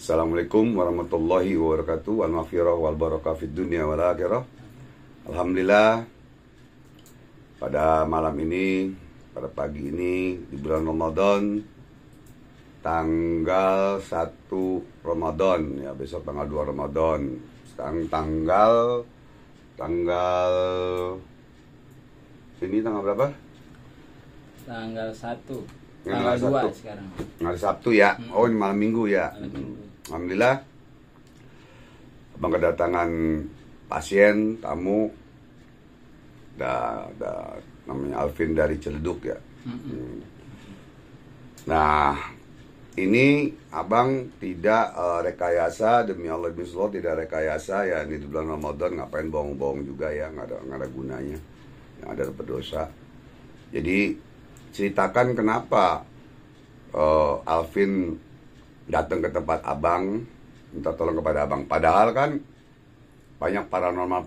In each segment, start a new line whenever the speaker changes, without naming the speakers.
Assalamualaikum warahmatullahi wabarakatuh. Wal maghfirah wal barakah fid dunya wal akhirah. Alhamdulillah, pada malam ini, pada pagi ini di bulan Ramadan, tanggal 1 Ramadan ya, besok tanggal 2 Ramadan. Sekarang tanggal ini tanggal berapa?
Tanggal 1.
Tanggal
2
1.
sekarang.
Hari Sabtu ya. Oh, ini malam Minggu ya. Alhamdulillah, abang kedatangan pasien, tamu, namanya Alvin dari Ciledug ya. Nah, ini abang tidak rekayasa, demi Allah demi Allah tidak rekayasa ya. Ini di bulan Ramadan, ngapain bohong-bohong juga ya, nggak ada gunanya, yang ada berdosa. Jadi ceritakan kenapa Alvin datang ke tempat abang, minta tolong kepada abang. Padahal kan banyak paranormal,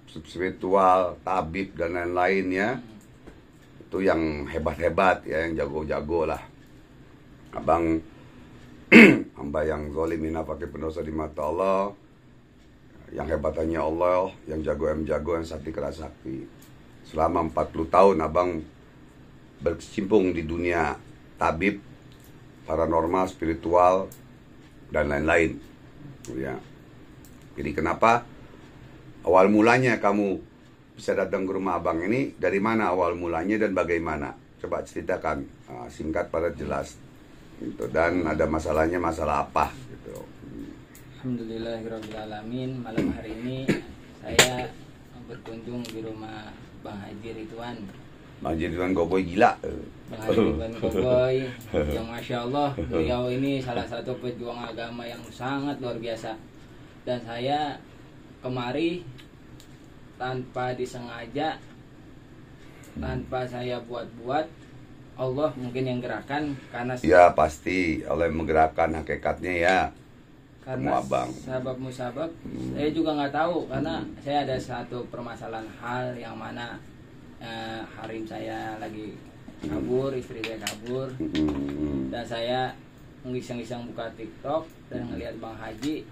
spiritual, tabib dan lain-lain ya. Itu yang hebat-hebat ya, yang jago-jago lah. Abang hamba yang zalim, pakai pendosa di mata Allah. Yang hebatannya Allah, yang jago yang sakti keras sakti. Selama 40 tahun abang berkecimpung di dunia tabib, paranormal, spiritual, dan lain-lain ya. Jadi kenapa awal mulanya kamu bisa datang ke rumah abang ini? Dari mana awal mulanya dan bagaimana? Coba ceritakan, singkat pada jelas gitu. Dan ada masalahnya, masalah apa gitu.
Alhamdulillahirrahmanirrahim. Malam hari ini saya berkunjung di rumah Bang Haji Ridwan.
Bang Haji Ridwan Cowboy gila.
Bang Haji Ridwan Cowboy yang Masya Allah, beliau ini salah satu pejuang agama yang sangat luar biasa. Dan saya kemari tanpa disengaja, tanpa saya buat-buat, Allah mungkin yang gerakan. Karena
ya pasti Allah yang menggerakkan, hakikatnya ya.
Karena sabab musabab saya juga nggak tahu, karena saya ada satu permasalahan hal yang mana harim saya lagi kabur, istri saya kabur, dan saya ngiseng-ngiseng buka TikTok dan ngelihat Bang Haji,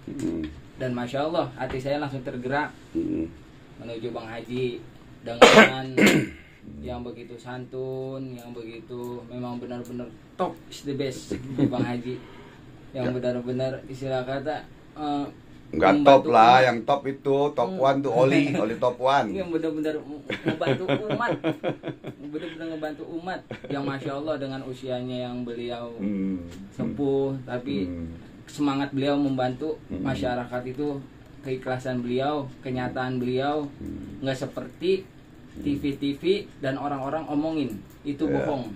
dan Masya Allah hati saya langsung tergerak menuju Bang Haji dengan yang begitu santun, yang begitu memang benar-benar top, is the best Bang Haji, yang benar-benar istilah kata
enggak top lah, yang top itu top one tuh oli top one.
Yang benar-benar membantu umat, benar-benar membantu umat. Yang Masya Allah dengan usianya yang beliau sepuh, tapi semangat beliau membantu masyarakat itu, keikhlasan beliau, kenyataan beliau nggak seperti TV-TV dan orang-orang omongin itu bohong.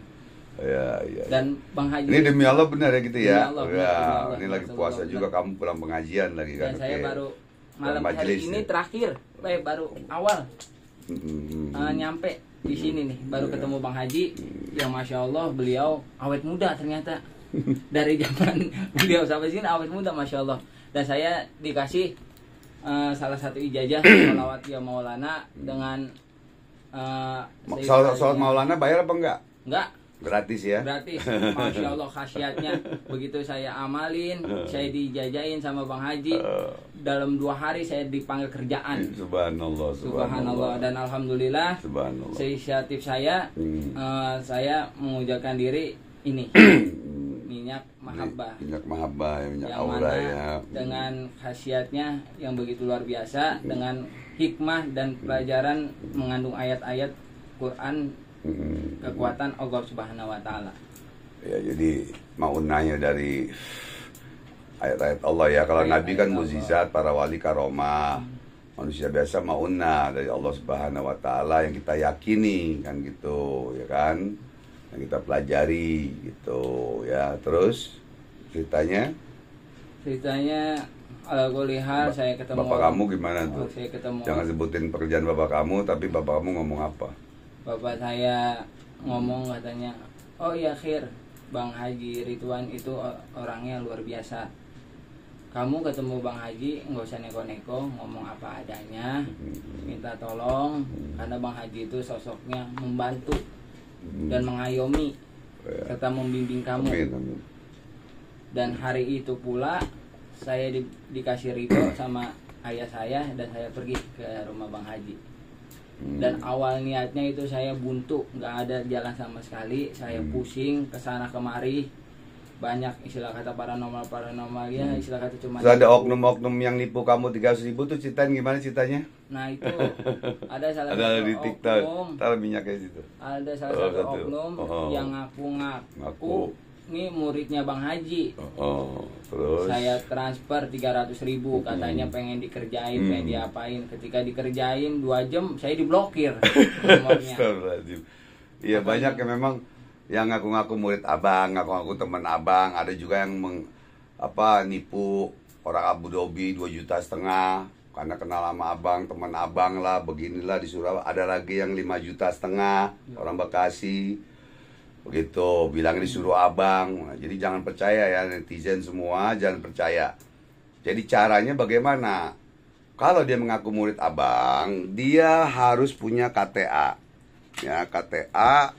Ya.
Dan Bang Haji
ini demi Allah benar ya gitu ya.
Allah,
ya.
Allah,
ini lagi puasa juga, kamu pulang pengajian lagi kan.
Dan saya baru malam hari ini terakhir, baru awal nyampe di sini nih, baru ketemu Bang Haji yang Masya Allah beliau awet muda ternyata. Dari zaman beliau sampai sini awet muda Masya Allah. Dan saya dikasih salah satu ijazah sholawat ya Maulana dengan
sholawat Maulana bayar apa enggak?
Enggak.
Gratis ya?
Gratis, Masya Allah khasiatnya. Begitu saya amalin, saya dijajain sama Bang Haji, dalam 2 hari saya dipanggil kerjaan. Subhanallah. Dan Alhamdulillah, seinisiatif saya, saya mengujakan diri ini minyak mahabbah,
minyak
yang
aura
mana
ya.
Dengan khasiatnya yang begitu luar biasa, dengan hikmah dan pelajaran mengandung ayat-ayat Quran, kekuatan Allah Subhanahu wa Ta'ala. Ya,
jadi maunanya dari ayat-ayat Allah ya. Kalau Nabi kan mukjizat, para wali karomah. Manusia biasa maunah dari Allah Subhanahu wa Ta'ala yang kita yakini kan gitu ya kan. Yang kita pelajari gitu ya. Terus ceritanya
ala kulli hal saya ketemu
bapak kamu gimana tuh? Jangan sebutin pekerjaan bapak kamu, tapi bapak kamu ngomong apa?
Bapak saya ngomong katanya, oh ya Khir, Bang Haji Ridwan itu orangnya luar biasa. Kamu ketemu Bang Haji nggak usah neko-neko, ngomong apa adanya, minta tolong, karena Bang Haji itu sosoknya membantu dan mengayomi serta membimbing kamu. Dan hari itu pula saya dikasih ridho sama ayah saya dan saya pergi ke rumah Bang Haji. Dan awal niatnya itu saya buntu, nggak ada jalan sama sekali, saya pusing kesana kemari, banyak istilah kata paranormal ya, istilah kata cuma.
Ada oknum-oknum yang nipu kamu 300.000 tuh, ceritain gimana ceritanya?
Nah itu ada salah
ada
satu
di TikTok,
oknum,
taruh minyaknya situ.
ada salah satu oknum yang ngaku ini muridnya Bang Haji.
Terus
Saya transfer 300.000, katanya pengen dikerjain, pengen diapain. Ketika dikerjain 2 jam saya diblokir nomornya.
Iya, banyak yang memang yang ngaku-ngaku murid abang, ngaku-ngaku teman abang. Ada juga yang nipu orang Abu Dhabi 2,5 juta karena kenal sama abang, teman abang lah, beginilah di Surabaya. Ada lagi yang 5,5 juta orang Bekasi. Begitu, bilang disuruh abang. Nah, jadi jangan percaya ya, netizen semua, jangan percaya. Jadi caranya bagaimana? Kalau dia mengaku murid abang, dia harus punya KTA. Ya, KTA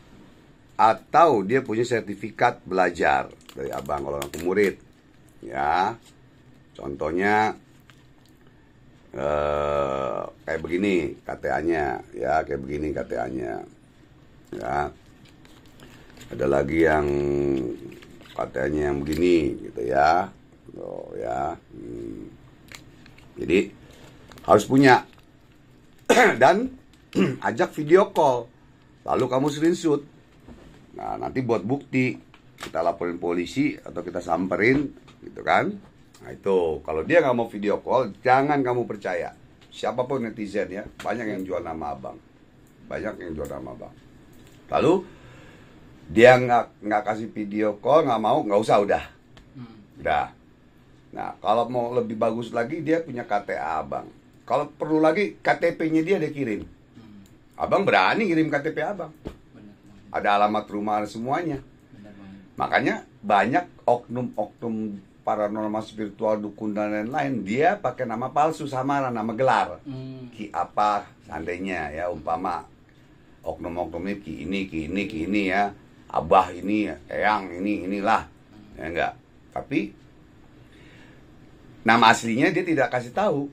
atau dia punya sertifikat belajar dari abang kalau ngaku murid. Ya. Contohnya kayak begini KTA-nya, ya, kayak begini KTA-nya. Ya. Ada lagi yang katanya yang begini gitu ya. Jadi harus punya. Dan ajak video call, lalu kamu screenshot. Nah, nanti buat bukti, kita laporin polisi atau kita samperin gitu kan. Nah itu, kalau dia nggak mau video call, jangan kamu percaya. Siapapun netizen ya, banyak yang jual nama abang. Lalu dia nggak kasih video call, nggak mau, nggak usah, udah. Nah, kalau mau lebih bagus lagi, dia punya KTA abang. Kalau perlu lagi KTP-nya dia kirim. Abang berani kirim KTP abang. Ada alamat rumah semuanya. Makanya banyak oknum-oknum paranormal, spiritual, dukun dan lain-lain, dia pakai nama palsu, samaran, nama gelar. Ki apa seandainya ya, umpama oknum-oknum ini ki ini ya. Abah ini, Eyang ini, inilah. Ya enggak. Tapi nama aslinya dia tidak kasih tahu.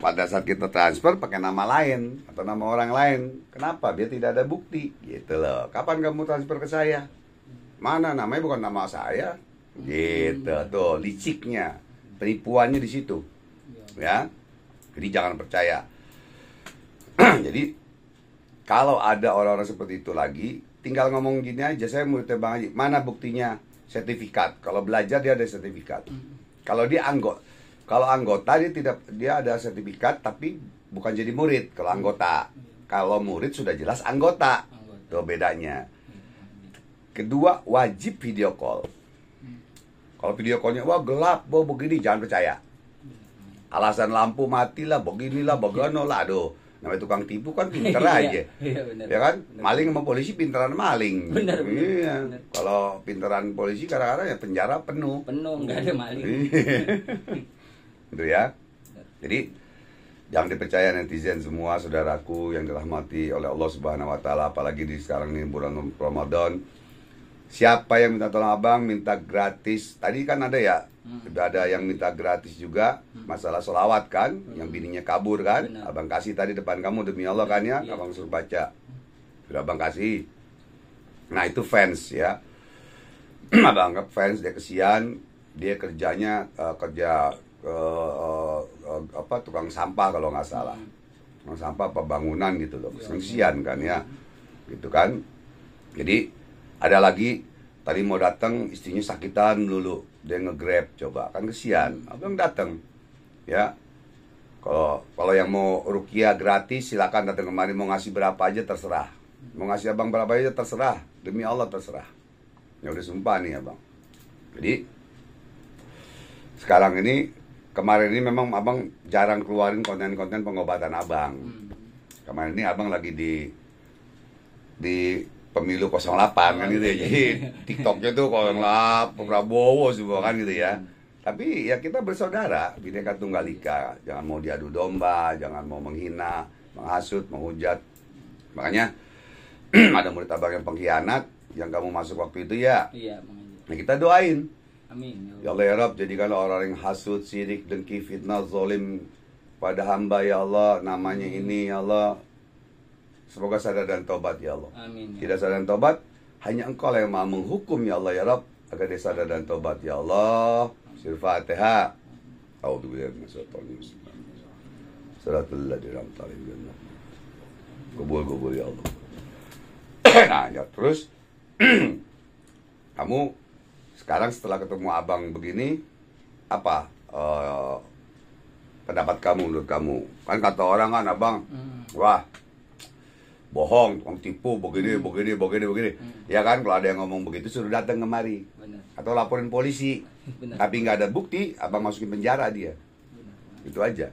Pada saat kita transfer pakai nama lain atau nama orang lain. Kenapa? Dia tidak ada bukti. Gitu loh. Kapan kamu transfer ke saya? Mana namanya bukan nama saya. Gitu tuh, liciknya. Penipuannya di situ. Ya. Jadi jangan percaya. Jadi kalau ada orang-orang seperti itu lagi, tinggal ngomong gini aja, saya muridnya Bang Haji. Mana buktinya? Sertifikat. Kalau belajar dia ada sertifikat. Kalau dia anggota dia ada sertifikat tapi bukan jadi murid kalau anggota. Kalau murid sudah jelas anggota. Itu bedanya. Kedua, wajib video call. Kalau video callnya wah gelap, wah begini, jangan percaya. Alasan lampu mati lah, beginilah, beganolah, aduh. Namanya tukang tipu kan pinter aja.
Iya, bener.
Ya kan? Maling sama polisi pinteran maling.
Bener.
Iya. Kalau pinteran polisi kadang-kadang ya penjara penuh.
Nggak ada maling.
Itu ya. Jadi jangan dipercaya netizen semua, saudaraku yang dirahmati oleh Allah Subhanahu wa taala, apalagi di sekarang ini bulan Ramadan. Siapa yang minta tolong abang, minta gratis. Tadi kan ada ya, ada yang minta gratis juga. Masalah sholawat kan, yang bininya kabur kan.
Benar.
Abang kasih tadi depan kamu demi Allah kan ya, abang suruh baca. Sudah abang kasih. Nah itu fans ya. Abang anggap fans, dia kesian. Dia kerjanya tukang sampah kalau nggak salah. Tukang sampah apa bangunan gitu loh. Kesian kan ya. Gitu kan. Jadi ada lagi tadi mau datang, istrinya sakitan dulu, dia nge-grab, coba kan kesian. Abang datang, ya. Kalau yang mau ruqyah gratis silakan datang kemari, mau ngasih berapa aja terserah, mau ngasih abang berapa aja terserah, demi Allah terserah. Ya udah sumpah nih abang. Jadi sekarang ini, kemarin ini memang abang jarang keluarin konten-konten pengobatan abang. Kemarin ini abang lagi di pemilu 08 kan gitu ya. Jadi TikToknya tuh kalau Prabowo semua kan gitu ya. Tapi ya kita bersaudara, Bhinneka Tunggal Ika. Jangan mau diadu domba, jangan mau menghina, menghasut, menghujat. Makanya ada murid abang yang pengkhianat, yang kamu masuk waktu itu ya.
Iya,
nah, kita doain.
Amin.
Ya Allah ya Rabb, jadikanlah orang yang hasud, sirik, dengki, fitnah, zalim pada hamba ya Allah. Namanya ini ya Allah, semoga sadar dan tobat ya Allah.
Amin.
Tidak sadar dan tobat, hanya Engkau yang maha menghukum ya Allah ya Rabb, agar dia sadar dan tobat ya Allah. Sir Fatihah. A'udzubillahi minasyaitonir rajim. Shiratal ladzina an'amta alaihim. Gobol ya Allah. Nah, ya terus kamu sekarang setelah ketemu abang begini, apa pendapat kamu menurut kamu? Kan kata orang kan abang, wah bohong, tukang tipu, begini. Ya kan, kalau ada yang ngomong begitu suruh datang kemari.
Benar.
Atau laporin polisi.
Benar.
Tapi nggak ada bukti, abang masukin penjara dia.
Benar.
Itu aja.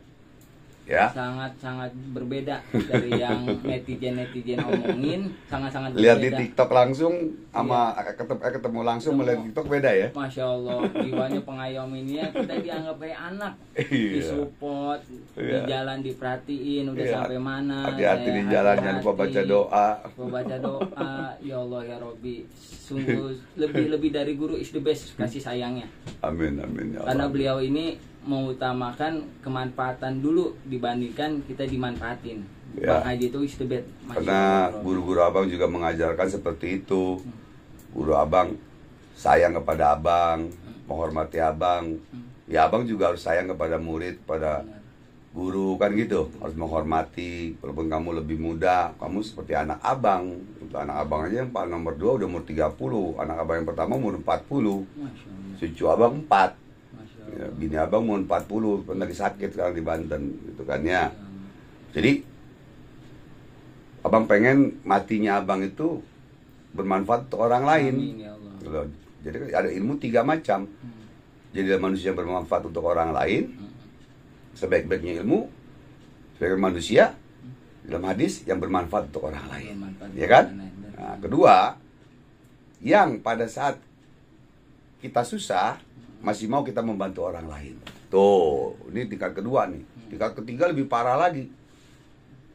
Ya.
Sangat berbeda dari yang netizen omongin, sangat
Lihat di
berbeda.
TikTok langsung sama ketemu langsung melihat TikTok beda ya.
Masya Allah, jiwanya pengayominnya kita dianggap kayak anak,
Iya.
disupport,
Iya.
di jalan diperhatiin, udah
Iya.
sampai mana.
Hati-hati di
kayak
jalan, jangan lupa baca doa.
Baca doa, ya Allah ya Robbi, sungguh lebih dari guru is the best kasih sayangnya.
Amin ya
Karena
Allah.
beliau ini mengutamakan kemanfaatan dulu dibandingkan kita dimanfaatin.
Ya.
Bang Haji itu is the best. Masya
Karena
Allah.
guru-guru abang juga mengajarkan seperti itu. Guru abang sayang kepada abang, menghormati abang. Ya abang juga harus sayang kepada murid, pada guru kan gitu. Harus menghormati. Walaupun kamu lebih muda, kamu seperti anak abang. Untuk anak abang aja yang nomor 2 udah umur 30. Anak abang yang pertama umur 40.
Masya Allah.
Cucu abang 4.
Masya
Ya,
Allah.
bini abang umur 40. Kan lagi sakit sekarang di Banten gitu kan ya. Jadi abang pengen matinya abang itu bermanfaat untuk orang lain.
Amin, ya Allah.
Gitu. Jadi ada ilmu 3 macam. Jadi manusia yang bermanfaat untuk orang lain, sebaik-baiknya ilmu, sebagai manusia dalam hadis yang bermanfaat untuk orang lain.
Bermanfaat
Ya kan?
untuk orang lain.
Nah, kedua, yang pada saat kita susah masih mau kita membantu orang lain. Tuh, ini tingkat kedua nih. Tingkat ketiga lebih parah lagi.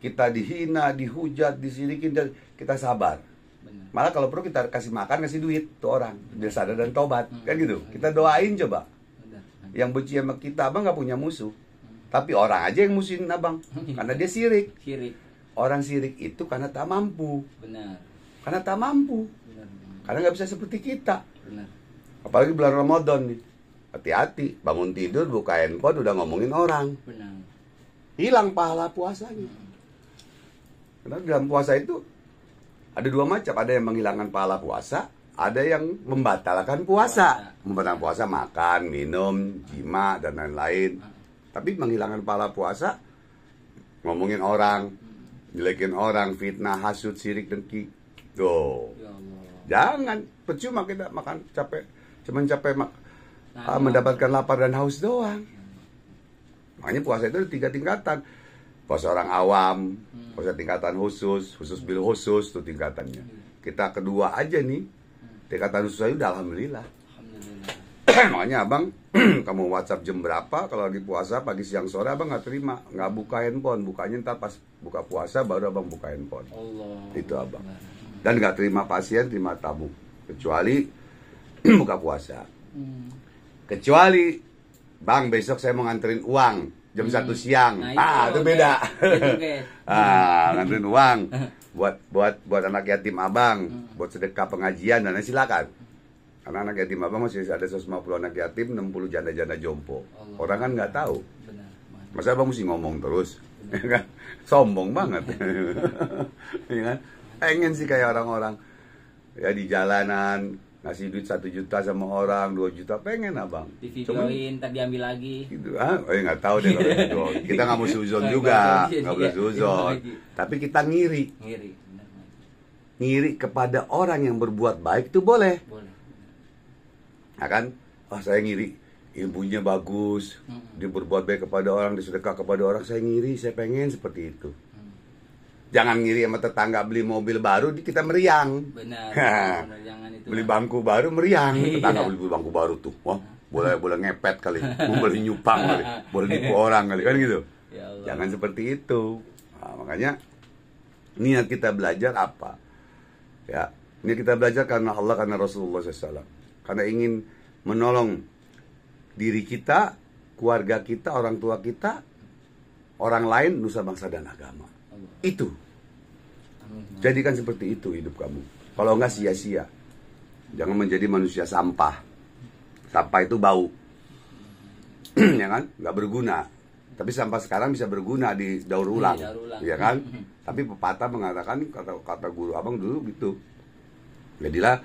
Kita dihina, dihujat, disirikin, dan kita sabar.
Benar.
Malah kalau perlu kita kasih makan, kasih duit tuh orang, biar sadar dan tobat, kan gitu. Kita doain coba.
Benar.
Yang benci sama kita, abang nggak punya musuh. Tapi orang aja yang musuhin abang, karena dia sirik.
Syirik.
Orang sirik itu karena tak mampu,
Benar.
karena tak mampu,
Benar.
karena nggak bisa seperti kita.
Benar.
Apalagi bulan Ramadan nih. Hati-hati, bangun tidur buka handphone udah ngomongin orang.
Benar.
Hilang pahala puasanya. Karena dalam puasa itu ada 2 macam, ada yang menghilangkan pahala puasa, ada yang membatalkan puasa. Membatalkan puasa makan, minum, jima dan lain-lain. Tapi menghilangkan pahala puasa, ngomongin orang, jelekin orang, fitnah, hasud, sirik, dengki. Tuh.
Ya Allah.
Jangan, percuma kita makan capek, cuman capek
Nah,
mendapatkan lapar dan haus doang. Makanya puasa itu ada 3 tingkatan. Puasa orang awam, puasa tingkatan khusus bil khusus tuh tingkatannya. Kita kedua aja nih, tingkatan khusus aja udah alhamdulillah.
Alhamdulillah.
Makanya abang, kamu WhatsApp jam berapa kalau lagi puasa pagi siang sore abang nggak terima, nggak buka handphone, bukanya ntar pas buka puasa baru abang buka handphone.
Allah.
Itu abang. Dan nggak terima pasien, terima tamu, kecuali buka puasa. Kecuali, bang besok saya mau nganterin uang jam 1 siang.
Nah,
Itu beda.
Itu, guys.
Nganterin uang buat anak yatim abang, buat sedekah pengajian dan lain, silakan. Karena anak yatim abang masih ada 150 anak yatim, 60 janda-janda jompo.
Allah.
Orang kan nggak tahu.
Benar.
Masa abang mesti ngomong terus? Ya kan? Sombong banget. Ya kan? Pengen sih kayak orang-orang ya di jalanan ngasih duit 1 juta sama orang, 2 juta, pengen abang.
Di videoin, ntar diambil lagi.
Gitu, nggak tahu deh kalau gitu. Kita nggak mau suzon juga, nggak boleh suzon. Tapi kita ngiri,
Ngiri. Benar.
ngiri kepada orang yang berbuat baik itu boleh.
Boleh.
Nah kan, saya ngiri, ilmunya bagus, dia berbuat baik kepada orang, dia sedekah kepada orang, saya ngiri, saya pengen seperti itu. Jangan ngiri sama tetangga beli mobil baru, kita meriang.
Benar. Jangan itu.
Beli bangku baru meriang.
Iya.
Tetangga beli bangku baru tuh, wah boleh ngepet kali, boleh nyupang kali, boleh nipu orang kali, kan gitu.
Ya Allah.
Jangan seperti itu. Nah, makanya niat kita belajar apa? Ya, ini kita belajar karena Allah, karena Rasulullah SAW. Karena ingin menolong diri kita, keluarga kita, orang tua kita, orang lain, nusa bangsa dan agama. Itu. Jadikan seperti itu hidup kamu. Kalau enggak sia-sia. Jangan menjadi manusia sampah. Sampah itu bau. Ya kan? Enggak berguna. Tapi sampah sekarang bisa berguna di daur ulang. Ya kan? Tapi pepatah mengatakan, kata guru abang dulu gitu. Jadilah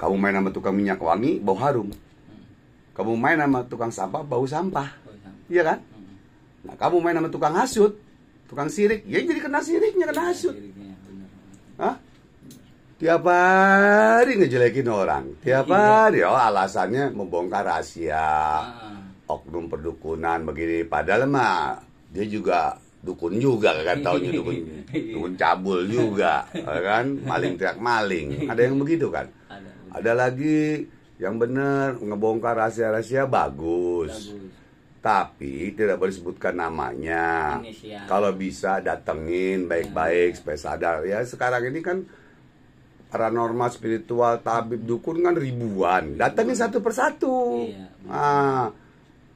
kamu main sama tukang minyak wangi, bau harum. Kamu main sama tukang sampah, bau sampah. Iya kan? Nah, kamu main sama tukang hasut, tukang sirik, ya jadi kena siriknya, kena hasut. Hah? Tiap hari ngejelekin orang. Tiap hari, alasannya membongkar rahasia. Oknum perdukunan begini. Padahal mah dia juga dukun juga, kan taunya dukun cabul juga, kan? Maling teriak maling. Ada yang begitu kan? Ada lagi yang benar ngebongkar rahasia-rahasia bagus. Tapi tidak boleh sebutkan namanya. Kalau bisa datengin baik-baik supaya sadar. Ya sekarang ini kan paranormal, spiritual, tabib, dukun kan ribuan. Datengin satu persatu. Nah,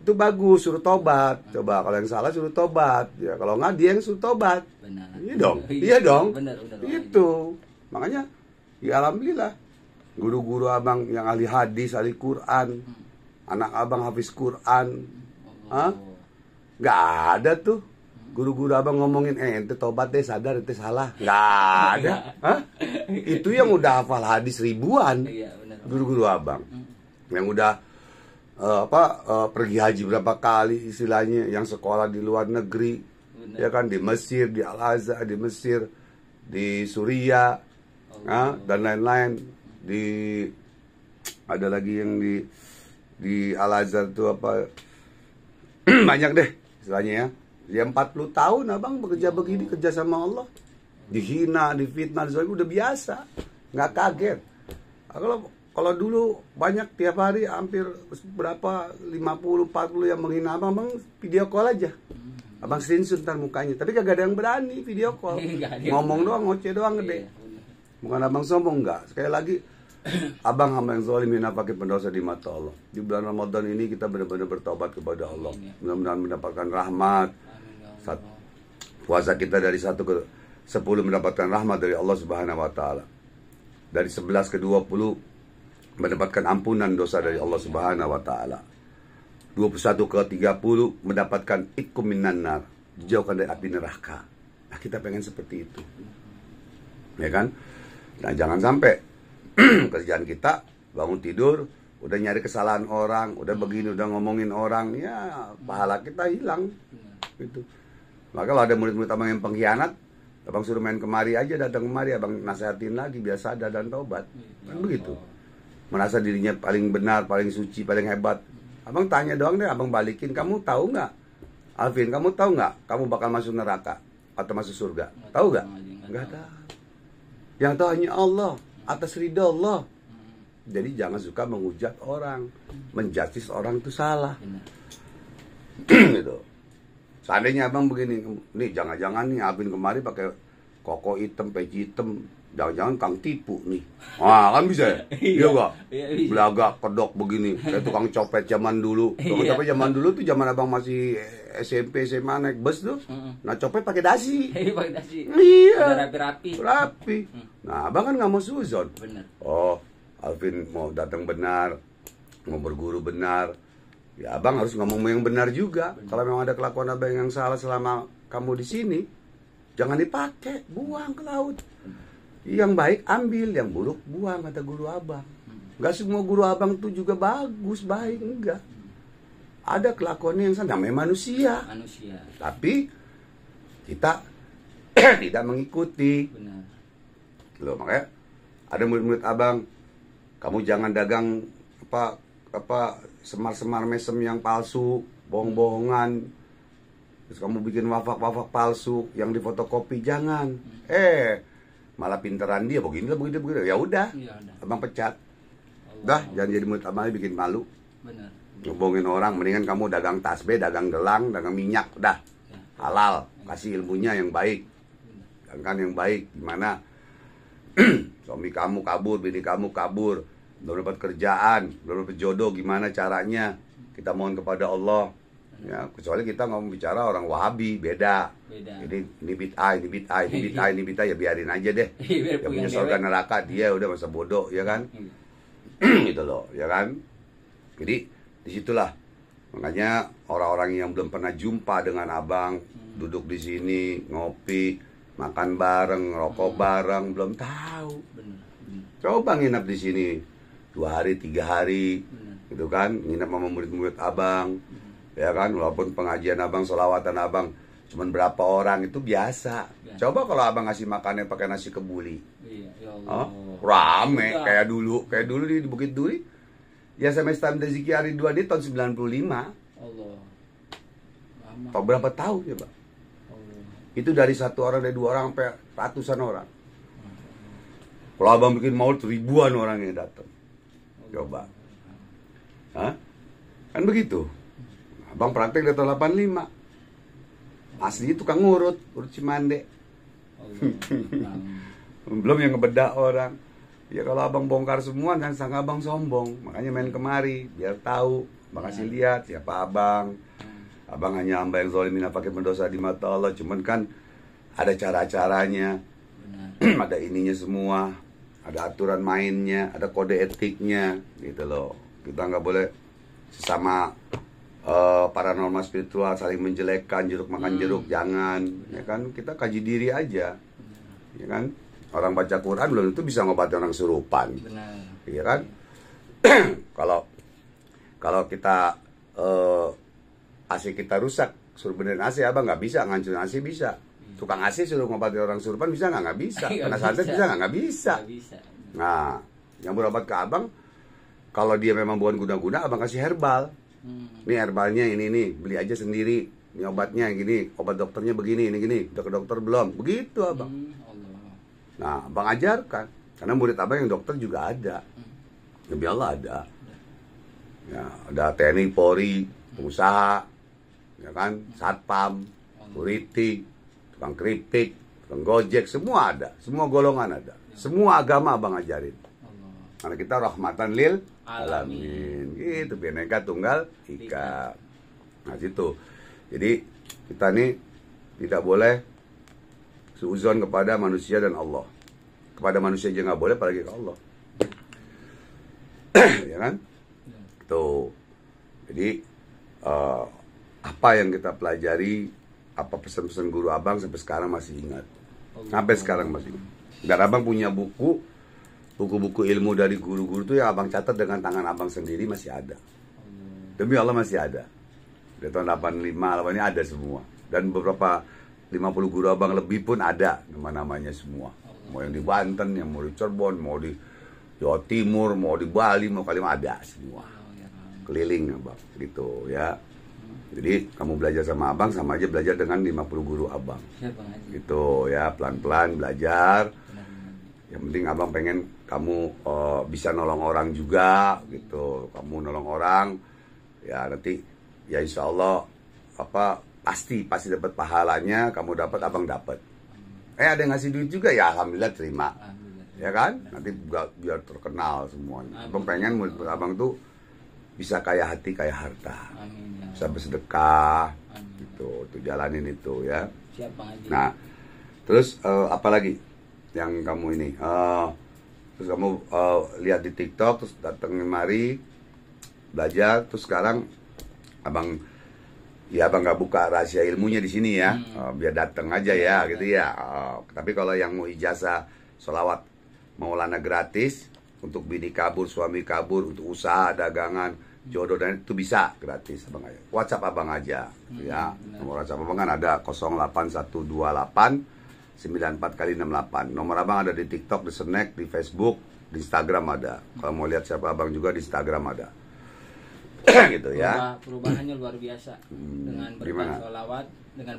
itu bagus, suruh tobat. Coba kalau yang salah suruh tobat. Ya kalau nggak dia yang suruh tobat. Iya dong. Iya dong. Itu. Makanya ya alhamdulillah. Guru-guru abang yang ahli hadis, ahli Quran, anak abang hafiz Quran. Nggak ada tuh guru-guru abang ngomongin ente tobat deh, sadar ente salah. Nggak ada. Itu yang udah hafal hadis ribuan. Guru-guru abang yang udah pergi haji berapa kali istilahnya, yang sekolah di luar negeri. Ya kan, di Mesir, di Al-Azhar, di Mesir, di Suriah, dan lain-lain. Ada lagi yang di Al-Azhar tuh apa, banyak deh istilahnya ya. Ya 40 tahun abang bekerja begini, kerja sama Allah. Dihina, difitnah, udah biasa, nggak kaget. Kalau dulu banyak tiap hari hampir berapa 50-40 yang menghina abang video call aja. Abang screenshot ntar mukanya, tapi kagak ada yang berani video call. Ngomong doang, ngoceh doang gede. Bukan abang sombong, enggak. Sekali lagi, abang hamba yang zalim yang nampakin pendosa di mata Allah. Di bulan Ramadan ini kita benar-benar bertobat kepada Allah. Mudah-mudahan mendapatkan rahmat. Puasa kita dari 1 ke 10 mendapatkan rahmat dari Allah Subhanahu wa taala. Dari 11 ke 20 mendapatkan ampunan dosa dari Allah Subhanahu wa taala. 21 ke 30 mendapatkan itqum minan nar, dijauhkan dari api neraka. Nah, kita pengen seperti itu. Ya kan? Nah, jangan sampai kerjaan kita bangun tidur udah nyari kesalahan orang, udah begini, udah ngomongin orang, ya pahala kita hilang. Gitu. Maka kalau ada murid-murid abang yang pengkhianat, abang suruh main kemari aja, datang kemari, abang nasihatin lagi biar sadar dan tobat. Kan begitu. Merasa dirinya paling benar, paling suci, paling hebat. Abang tanya doang deh, abang balikin. Kamu tahu nggak, Alvin? Kamu tahu nggak, kamu bakal masuk neraka atau masuk surga? Tahu nggak? Nggak tahu. Yang tahu hanya Allah, atas ridha Allah. Jadi jangan suka menghujat orang, menjudge orang itu salah. Gitu. Seandainya abang begini, nih jangan-jangan nih Alvin kemari pakai koko hitam, peci hitam. Jangan-jangan kang tipu nih. Wah, kan bisa ya? Iya gak? Belagak, kedok begini. Kayak tukang copet zaman dulu. Tukang copet zaman dulu tuh zaman abang masih SMP, SMA naik bus tuh. Nah, copet pakai dasi.
Pakai dasi.
Iya.
Rapi-rapi.
Rapi. Nah, abang kan gak mau suzon.
Bener.
Oh, Alvin mau datang benar, mau berguru benar. Ya, abang harus ngomong yang benar juga. Kalau memang ada kelakuan abang yang salah selama kamu di sini, jangan dipakai, buang ke laut. Yang baik ambil, yang buruk buang, kata guru abang. Gak semua guru abang tuh juga bagus, baik, enggak. Ada kelakuannya yang salah, namanya manusia. Tapi kita tidak mengikuti.
Benar.
Loh, makanya ada murid-murid abang, kamu jangan dagang apa semar-semar mesem yang palsu, bohong-bohongan. Terus kamu bikin wafak-wafak palsu yang difotokopi, jangan. Malah pinteran dia begini. Ya udah, abang pecat. Dah, jangan jadi murid abang, bikin malu.
Benar.
Ngebohongin orang, mendingan kamu dagang tasbih, dagang gelang, dagang minyak, dah. Halal, kasih ilmunya yang baik. Kan yang baik gimana? Suami kamu kabur, bini kamu kabur, belum dapat kerjaan, belum dapat jodoh, gimana caranya? Kita mohon kepada Allah. Ya, kecuali kita ngomong bicara orang Wahabi, beda. Ini bid'ah, ini bid'ah, ini bid'ah, ini bid'ah, ya biarin aja deh. Yang punya surga neraka dia udah masa bodoh, ya kan? Gitu loh, ya kan? Jadi disitulah makanya orang-orang yang belum pernah jumpa dengan abang duduk di sini ngopi, makan bareng, rokok bareng, belum tahu. Coba nginap di sini 2 hari, 3 hari, gitu kan? Nginap sama murid-murid abang. Ya kan, walaupun pengajian abang, sholawatan abang cuman berapa orang itu biasa. Coba kalau abang ngasih makannya pakai nasi kebuli, rame kayak dulu di Bukit Duri. Ya sama Islam Rezeki Hari 2 di tahun 95. Tahu berapa tahun ya Pak? Itu dari 1 orang, dari 2 orang sampai ratusan orang. Kalau abang bikin maulid ribuan orang yang datang. Coba, kan begitu. Abang praktek dari tahun 85. Asli tukang urut Cimande. Belum yang ngebedak orang. Ya kalau abang bongkar semua, jangan sangka abang sombong. Makanya main kemari, biar tahu. Abang kasih lihat siapa abang. Abang hanya hamba yang zalimin pakai mendosa di mata Allah. Cuman kan ada cara-caranya. Ada ininya semua. Ada aturan mainnya, ada kode etiknya. Gitu loh. Kita nggak boleh sesama paranormal spiritual saling menjelekkan, jeruk makan jeruk, jangan, ya kan? Kita kaji diri aja, ya kan? Orang baca Quran belum tentu bisa ngobati orang kesurupan, ya kan? Kalau kita AC kita rusak, suruh benerin AC, abang nggak bisa, ngancurin AC bisa. Tukang AC suruh ngobati orang kesurupan bisa nggak bisa. Kena santet bisa nggak bisa. Nah, yang berobat ke abang, kalau dia memang bukan guna-guna, abang kasih herbal. Ini herbalnya ini beli aja sendiri. Ini obatnya gini, obat dokternya begini, ini gini. Udah ke dokter belum? Begitu abang. Nah, abang ajarkan. Karena murid abang yang dokter juga ada. Demi Allah ada. Ya, ada TNI, Polri, pengusaha, ya kan, satpam, security, tukang keripik, tukang gojek, semua ada. Semua golongan ada. Semua agama abang ajarin. Karena kita rahmatan lil alamin. Gitu, Bhinneka Tunggal Ika. Nah, situ. Jadi kita nih tidak boleh suuzon kepada manusia dan Allah. Kepada manusia aja nggak boleh, apalagi ke Allah. Ya kan? Tuh. Jadi apa yang kita pelajari, apa pesan-pesan guru abang sampai sekarang masih ingat. Sampai sekarang masih ingat. Dan abang punya buku-buku ilmu dari guru-guru itu yang abang catat dengan tangan abang sendiri masih ada. Demi Allah masih ada. Dari tahun 85, 8 ini ada semua. Dan beberapa 50 guru abang lebih pun ada nama-namanya semua. Mau yang di Banten, yang mau di Cirebon, mau di Jawa Timur, mau di Bali, mau Kalimantan, ada semua. Keliling abang, gitu ya. Jadi kamu belajar sama abang sama aja belajar dengan 50 guru abang. Gitu ya, pelan-pelan belajar. Yang penting abang pengen kamu bisa nolong orang juga gitu. Kamu nolong orang ya nanti ya insya Allah pasti dapat pahalanya, kamu dapat, abang dapat. Ada yang ngasih duit juga ya alhamdulillah terima. Ya kan? Nanti biar terkenal semuanya. Abang pengen murid abang tuh bisa kaya hati, kaya harta. Bisa bersedekah gitu. Tuh jalanin itu ya. Nah, terus apa lagi yang kamu ini terus kamu lihat di TikTok, terus datang kemari belajar, terus sekarang abang nggak buka rahasia ilmunya di sini ya, biar datang aja ya gitu ya. Tapi kalau yang mau ijazah sholawat Maulana gratis untuk bini kabur, suami kabur, untuk usaha dagangan jodoh dan itu bisa gratis abang aja. WhatsApp abang aja ya. Nomor WhatsApp abang kan ada 08128 94 kali 68. Nomor abang ada di TikTok, di Snack, di Facebook, di Instagram ada. Kalau mau lihat siapa abang juga di Instagram ada. Gitu ya.
Perubahannya luar biasa dengan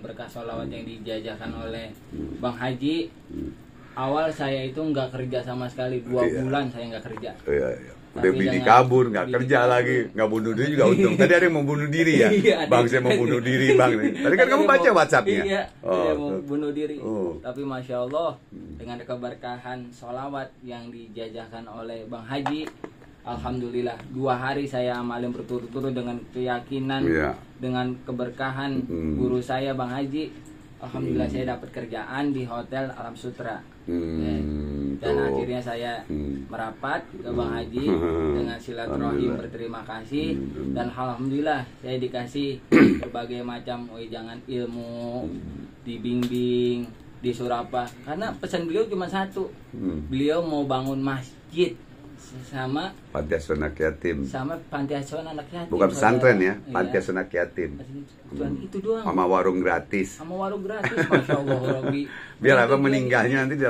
berkah sholawat yang dijajahkan oleh Bang Haji. Awal saya itu nggak kerja sama sekali, 2 bulan saya nggak kerja.
Iya. Udah bini kabur, nggak kerja lagi, nggak bunuh diri juga untung. Tadi ada yang mau bunuh diri ya, bang saya mau bunuh diri bang. Tadi kan kamu baca WhatsAppnya.
Iya, mau bunuh diri. Tapi masya Allah dengan keberkahan sholawat yang dijajahkan oleh Bang Haji, Alhamdulillah 2 hari saya amalin berturut-turut dengan keyakinan, dengan keberkahan guru saya Bang Haji. Alhamdulillah saya dapat kerjaan di Hotel Alam Sutra. Dan akhirnya saya merapat ke Bang Haji dengan silaturahim berterima kasih, dan alhamdulillah saya dikasih berbagai macam jangan ilmu, dibimbing, disuruh apa. Karena pesan beliau cuma satu. Beliau mau bangun masjid sama
panti asuhan anak yatim.
Sama panti asuhan anak yatim.
Bukan pesantren ya, panti asuhan anak yatim.
Itu doang.
Sama warung gratis.
Sama warung gratis, Masya Allah Rabbi.
Biar abang meninggalnya nanti di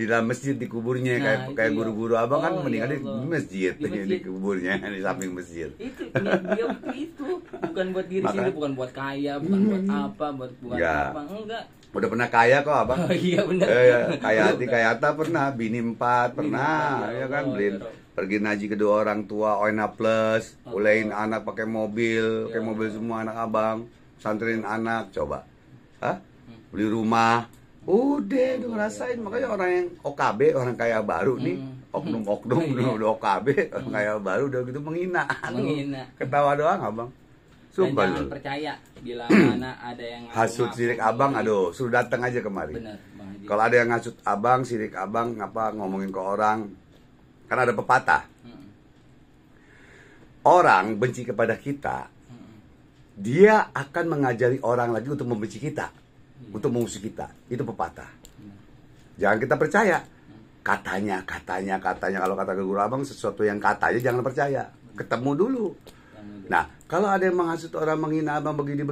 dalam masjid di kuburnya, kayak guru-guru abang kan meninggal di masjid, di kuburnya di samping masjid.
Itu beliau itu bukan buat diri sendiri, bukan buat kaya, bukan buat apa, buat apa, enggak.
Udah pernah kaya kok abang.
Oh, iya benar.
Kaya hati kaya hata pernah, bini 4 pernah, ya kan, beliin pergi ngaji kedua orang tua, ONA plus, bolehin anak pakai mobil semua anak abang, santrin anak, coba, beli rumah, udah ngerasain. Makanya orang yang OKB, orang kaya baru nih, oknum udah OKB, orang kaya baru udah gitu menghina, ketawa doang abang.
Sumpah, jangan percaya bila mana ada yang
hasut sirik abang, aduh, suruh datang aja kemari. Kalau ada yang ngasut abang, sirik abang, ngapa ngomongin ke orang, kan ada pepatah. Orang benci kepada kita, dia akan mengajari orang lagi untuk membenci kita, untuk memusuh kita. Itu pepatah. Jangan kita percaya. Katanya. Kalau kata guru abang, sesuatu yang katanya jangan percaya. Ketemu dulu. Nah, kalau ada yang menghasut orang, menghina abang begini,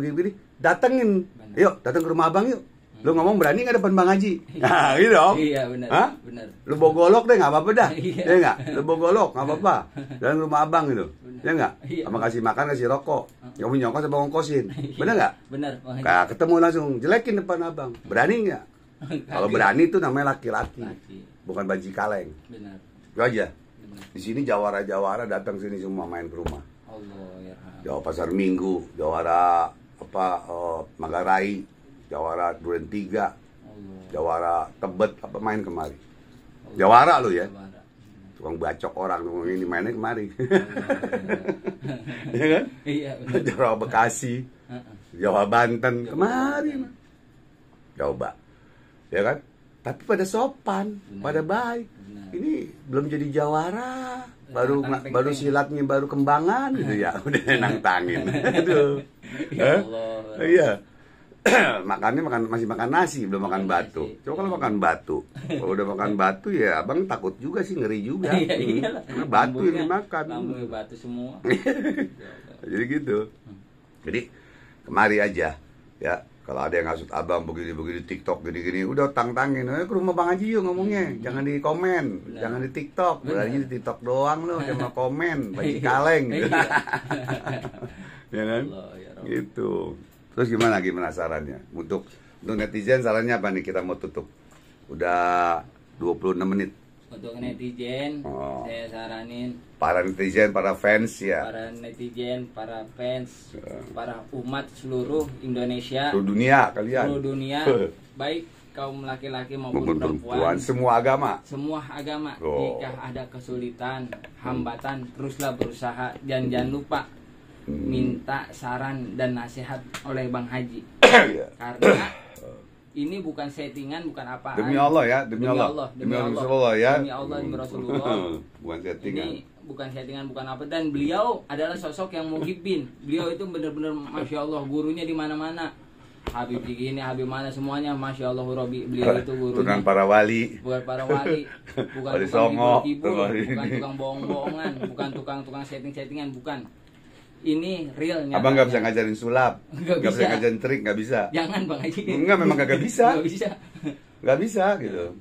datengin. Yuk, datang ke rumah abang yuk. Lu ngomong berani nggak depan Bang Haji? Nah, gitu dong.
Iya, benar.
Hah?
Benar.
Lu bawa golok deh, nggak apa-apa dah. Iya nggak? Lu bawa golok, nggak apa-apa. Dalam rumah abang gitu. Ya nggak? Sama kasih makan, kasih rokok. Kamu nyokos sama ngongkosin. Benar nggak?
Benar.
Nah, ketemu langsung, jelekin depan abang. Berani nggak? Kalau berani itu namanya laki-laki. Bukan banci kaleng.
Benar.
Itu aja. Di sini jawara-jawara datang sini semua main ke rumah. Jawa Pasar Minggu, Jawara Manggarai, Jawara Duren 3, Jawara Tebet, main kemari. Jawara lo ya. Tukang bacok orang ini mainnya kemari. Iya kan? Iya. Jawa Bekasi, Jawa Banten kemari. Coba. Ya kan? Tapi pada sopan, pada baik. Ini belum jadi jawara. Baru silatnya baru kembangan gitu ya, udah nantangin. Aduh. Ya Allah. Iya. Makannya masih makan nasi, belum makan batu. Coba kalau makan batu. Kalau udah makan batu ya abang takut juga sih, ngeri juga. Karena batu yang dimakan.
Batu semua.
Jadi gitu. Jadi kemari aja ya. Kalau ada yang ngasut abang begini TikTok gini-gini, udah tangin, ke rumah Bang Haji yuk ngomongnya, jangan di komen, jangan di TikTok, berarti di TikTok doang loh, jangan komen, bagi kaleng, gitu. Ya kan? Gitu. Terus gimana sarannya? Untuk netizen sarannya apa nih, kita mau tutup? Udah 26 menit.
Untuk netizen, saya saranin
para netizen, para fans ya.
Para netizen, para fans, para umat seluruh Indonesia,
seluruh dunia kalian.
Seluruh dunia, baik kaum laki-laki maupun perempuan,
semua agama.
Semua agama. Jika ada kesulitan, hambatan, teruslah berusaha dan jangan lupa minta saran dan nasihat oleh Bang Haji. Karena ini bukan settingan, bukan apa.
Demi Allah ya, demi Allah Rasulullah ya.
Demi Allah, demi Rasulullah.
Bukan settingan.
Ini bukan settingan, bukan apa. Dan beliau adalah sosok yang muhibbin. Beliau itu benar-benar Masya Allah, gurunya di mana-mana. Habib begini, Habib mana, semuanya Masya Allah Rabbi. Beliau itu gurunya.
Bukan para wali.
Bukan para wali. Bukan tukang hibur-hibur, bukan tukang bohong-bohongan, bukan tukang setting-settingan, bukan. Ini realnya.
Abang nggak bisa ngajarin sulap, nggak bisa ngajarin trik, nggak bisa.
Jangan Bang Haji.
Enggak, memang nggak bisa.
Nggak
bisa gitu.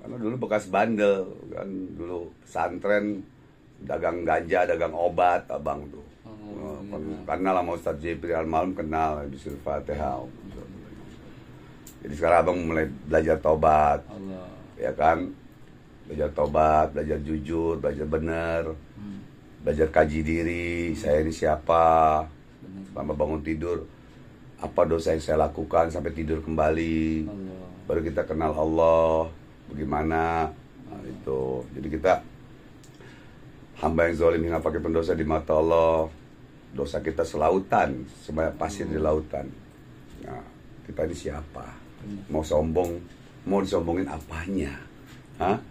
Karena dulu bekas bandel kan, dulu pesantren, dagang ganja, dagang obat abang tuh. Kenal sama Ustadz Jepri Al-Malum, kenal Bismil Fatihah. Jadi sekarang abang mulai belajar tobat, ya kan? Belajar tobat, belajar jujur, belajar bener. Belajar kaji diri, saya ini siapa, sampai bangun tidur, apa dosa yang saya lakukan sampai tidur kembali, baru kita kenal Allah, bagaimana, nah, itu. Jadi kita hamba yang zalim hingga pakai pendosa di mata Allah, dosa kita selautan, sebanyak pasir di lautan. Nah, kita ini siapa? Mau sombong, mau disombongin apanya? Hah?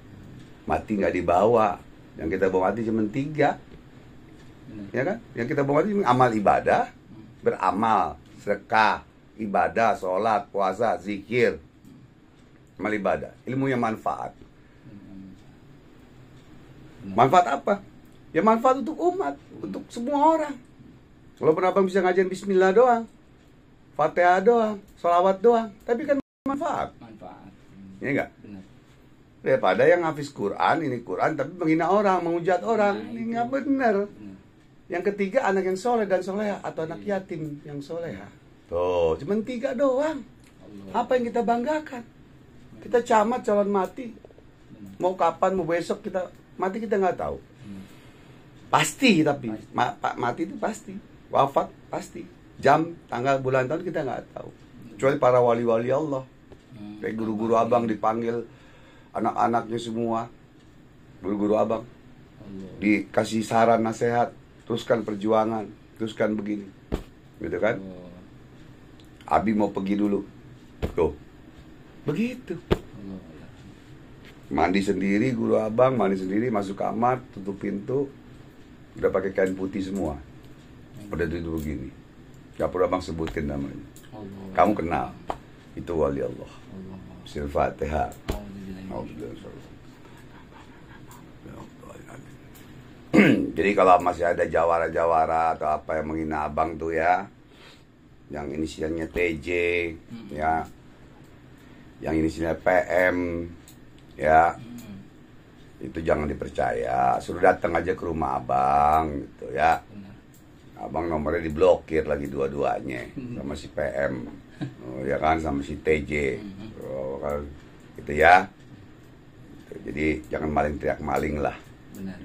Mati nggak dibawa, yang kita bawa mati cuma 3, ya kan? Yang kita bawa mati cuma amal ibadah, beramal, sedekah, ibadah, sholat, puasa, zikir, amal ibadah, ilmu yang manfaat. Manfaat apa? Ya manfaat untuk umat, untuk semua orang. Walaupun abang bisa ngajarin bismillah doang, Fatihah doang, sholawat doang, tapi kan manfaat.
Manfaat.
Iya enggak?
Benar.
Daripada yang hafiz Quran, ini Quran tapi menghina orang, menghujat orang,
Nah,
ini
itu.
nggak benar.
Benar.
Yang ketiga anak yang soleh dan soleha atau anak yatim yang soleha. Tuh, cuma 3 doang.
Allah.
Apa yang kita banggakan? Kita camat calon mati.
Benar.
Mau kapan, mau besok kita mati kita nggak tahu. Pasti tapi mati itu pasti. Wafat pasti. Jam, tanggal, bulan, tahun kita nggak tahu. Kecuali para wali-wali Allah. Kayak guru-guru abang dipanggil anak-anaknya semua. Guru-guru abang
Allah.
dikasih saran nasihat, teruskan perjuangan, teruskan begini. Gitu kan?
Allah.
Abi mau pergi dulu. Tuh. Begitu.
Allah.
Mandi sendiri, guru abang mandi sendiri, masuk kamar, tutup pintu, udah pakai kain putih semua, udah duduk begini. Gak perlu abang sebutin namanya.
Allah.
Kamu kenal, itu wali Allah.
Allah.
Al-Fatihah.
Alhamdulillah.
Jadi kalau masih ada jawara-jawara atau apa yang menghina abang tuh ya, yang inisialnya TJ, ya, yang inisialnya PM, ya, itu jangan dipercaya. Suruh datang aja ke rumah abang, gitu ya.
Benar.
Abang nomornya diblokir lagi dua-duanya sama si PM, oh, ya kan, sama si TJ, oh, kan, gitu ya. Jadi jangan maling teriak maling lah.
Benar.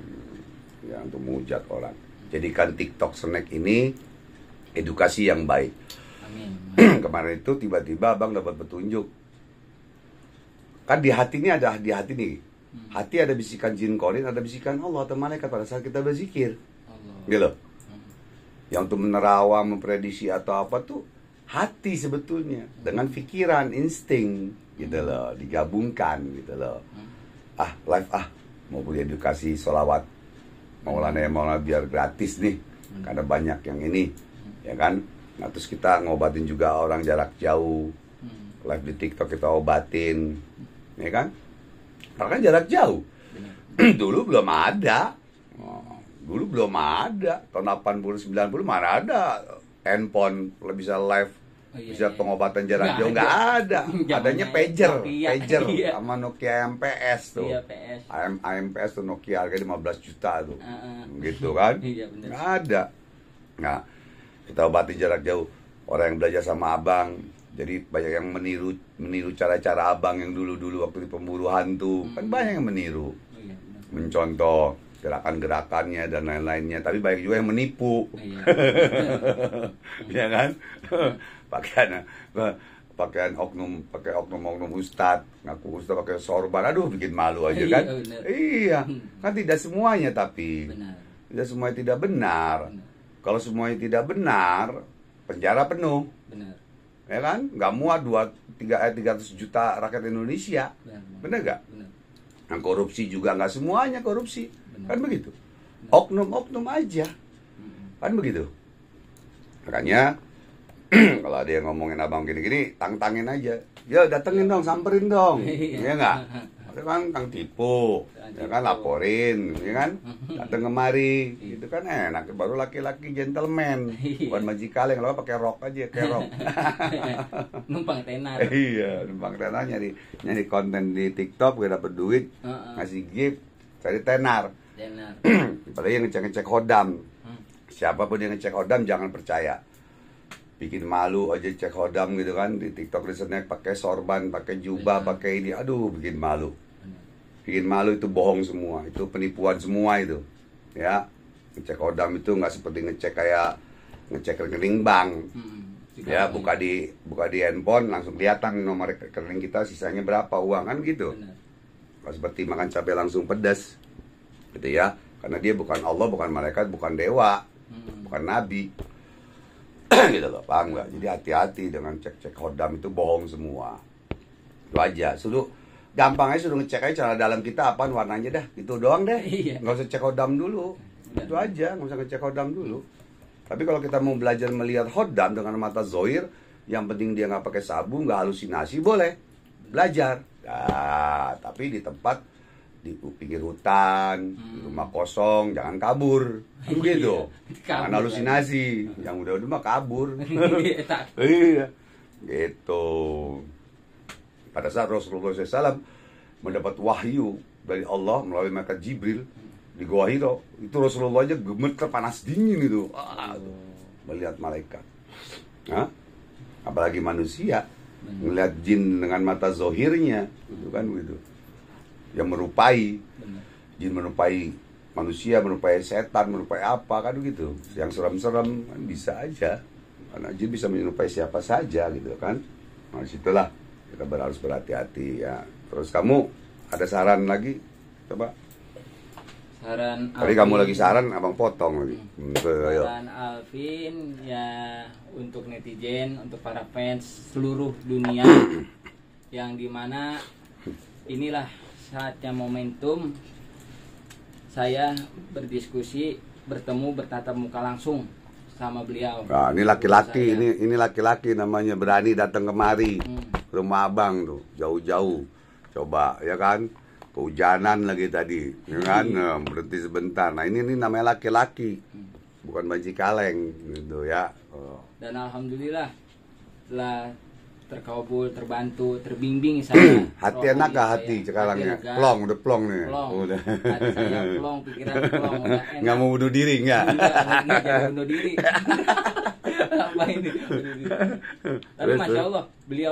Ya, untuk menghujat orang. Jadikan TikTok Snack ini edukasi yang baik.
Amin.
Kemarin itu tiba-tiba abang dapat petunjuk. Kan di hati ini ada di hati nih. Hati ada bisikan jin korin, ada bisikan Allah atau malaikat pada saat kita berzikir.
Allah.
Gitu. Yang untuk menerawang, memprediksi atau apa tuh hati sebetulnya dengan pikiran, insting gitu loh, digabungkan gitu loh. Ah, live mau beli edukasi sholawat. Maulana biar gratis nih, karena banyak yang ini, ya kan? Nah, terus kita ngobatin juga orang jarak jauh, live di TikTok kita obatin, ya kan? Karena kan jarak jauh. Dulu belum ada, tahun 80 90 mana ada handphone bisa live, bisa pengobatan jarak jauh, nggak ada. Adanya pager,
Iya.
sama Nokia MPS tuh.
Iya, PS.
AMPS tuh Nokia harga 15 juta tuh. Gitu kan?
Iya, benar.
Nggak ada. Nah, kita obati jarak jauh. Orang yang belajar sama abang, jadi banyak yang meniru cara-cara abang yang dulu-dulu waktu di pemburu hantu. Kan banyak yang meniru.
Iya, benar.
Mencontoh gerakan-gerakannya dan lain-lainnya. Tapi banyak juga yang menipu.
Iya.
Ya kan? Pakaian oknum ustad, ngaku ustad pakai sorban, aduh bikin malu aja kan?
Iya, benar.
Iya, kan tidak semuanya tapi
Benar.
tidak semuanya tidak benar.
Benar.
Kalau semuanya tidak benar, penjara penuh,
Benar.
ya kan? Nggak muat 300 juta rakyat Indonesia,
Benar.
benar nggak?
Benar.
Nah, korupsi juga nggak semuanya korupsi,
Benar.
kan begitu? Oknum-oknum aja, kan begitu? Makanya kalau ada yang ngomongin abang gini-gini, tantangin aja. Ya datengin dong, samperin dong. Ya nggak? Itu kan tang tipu. Ya kan laporin, ya kan? Datang kemari. Itu kan enak, baru laki-laki gentleman. Bukan majikal yang pakai rok aja, kayak rok.
Numpang tenar.
Iya, numpang tenar nyari konten di TikTok gue dapet duit, ngasih gift, cari tenar.
Tenar.
Padahal yang ngecek hodam. Siapapun yang ngecek hodam jangan percaya. Bikin malu aja cek hodam gitu kan di TikTok di snack pakai sorban, pakai jubah, pakai ini, aduh bikin malu. Bikin malu itu bohong semua, itu penipuan semua itu. Ya, ngecek hodam itu nggak seperti ngecek rekening bank. Ya, buka di handphone langsung kelihatan nomor rekening kita sisanya berapa uang kan gitu. Nggak seperti makan cabai langsung pedas. Gitu ya. Karena dia bukan Allah, bukan malaikat, bukan dewa, bukan nabi. Gitu loh, paham nggak? Jadi hati-hati dengan cek-cek khodam, itu bohong semua. Itu aja. Gampang aja, suruh ngecek aja cara dalam kita apaan warnanya dah. Itu doang deh. Nggak usah cek khodam dulu. Itu aja, nggak usah ngecek khodam dulu. Tapi kalau kita mau belajar melihat khodam dengan mata zohir, yang penting dia nggak pakai sabu, nggak halusinasi, boleh belajar. Nah, tapi di tempat, di pinggir hutan, di rumah kosong, jangan kabur. Begitu. Jangan halusinasi. Yang udah-udah mah kabur. Iya. Gitu. Pada saat Rasulullah SAW mendapat wahyu dari Allah melalui malaikat Jibril di Gua Hiro, itu Rasulullah aja gemeter, panas dingin itu. Melihat malaikat. Hah? Apalagi manusia melihat jin dengan mata zohirnya, itu kan begitu. Yang merupai, jin merupai manusia, merupai setan, merupai apa kan begitu. Yang serem-serem kan bisa aja. Karena jin bisa menyerupai siapa saja gitu kan. Nah, situlah kita harus berhati-hati ya. Terus kamu ada saran lagi? Coba.
Saran
Tadi kamu lagi saran, abang potong lagi.
Saran Alvin ya untuk netizen, untuk para fans seluruh dunia yang dimana inilah saatnya momentum saya berdiskusi, bertemu, bertatap muka langsung sama beliau.
Nah, ini laki-laki, ini laki-laki namanya, berani datang kemari ke rumah abang tuh, jauh-jauh. Coba ya kan? Kehujanan lagi tadi, ya kan? Nah, berhenti sebentar. Nah, ini namanya laki-laki, bukan baji kaleng gitu ya.
Dan alhamdulillah telah terkabul, terbantu, terbimbing saya.
Hati enak gak hati sekarang ya? Plong, udah plong nih.
Plong.
Udah.
Hati saya plong, pikiran plong, udah enak.
Nggak mau bunuh diri nggak?
Enggak, jangan bunuh diri. Apa ini? Tapi Masya Allah, beliau